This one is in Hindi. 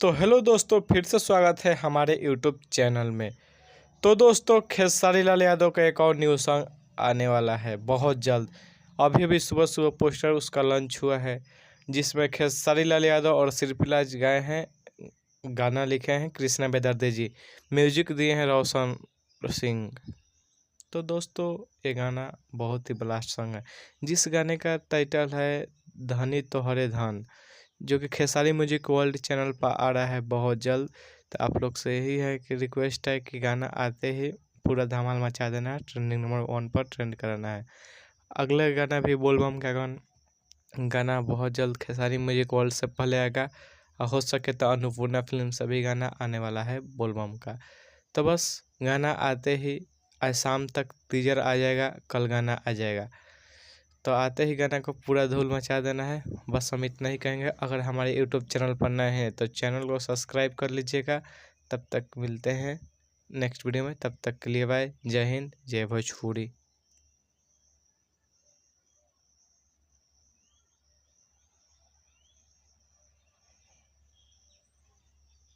तो हेलो दोस्तों, फिर से स्वागत है हमारे यूट्यूब चैनल में। तो दोस्तों, खेसारी लाल यादव का एक और न्यू सॉन्ग आने वाला है बहुत जल्द। अभी अभी सुबह सुबह पोस्टर उसका लॉन्च हुआ है, जिसमें खेसारी लाल यादव और सिरफिलाज गाए हैं। गाना लिखे हैं कृष्णा बेदर्दे जी, म्यूजिक दिए हैं रोशन सिंह। तो दोस्तों, ये गाना बहुत ही ब्लास्ट सॉन्ग है, जिस गाने का टाइटल है धनी तोहरे धन, जो कि खेसारी म्यूजिक वर्ल्ड चैनल पर आ रहा है बहुत जल्द। तो आप लोग से यही है कि रिक्वेस्ट है कि गाना आते ही पूरा धमाल मचा देना है, ट्रेंडिंग नंबर 1 पर ट्रेंड कराना है। अगले गाना भी बोलबम का गाना बहुत जल्द खेसारी म्यूजिक वर्ल्ड से पहले आएगा, और हो सके तो अन्नपूर्णा फिल्म से भी गाना आने वाला है बोलबम का। तो बस गाना आते ही आज शाम तक टीजर आ जाएगा, कल गाना आ जाएगा। तो आते ही गाना को पूरा धूल मचा देना है। बस हम इतना ही कहेंगे। अगर हमारे यूट्यूब चैनल पर नए हैं तो चैनल को सब्सक्राइब कर लीजिएगा। तब तक मिलते हैं नेक्स्ट वीडियो में, तब तक के लिए बाय। जय हिंद, जय भोजपुरी।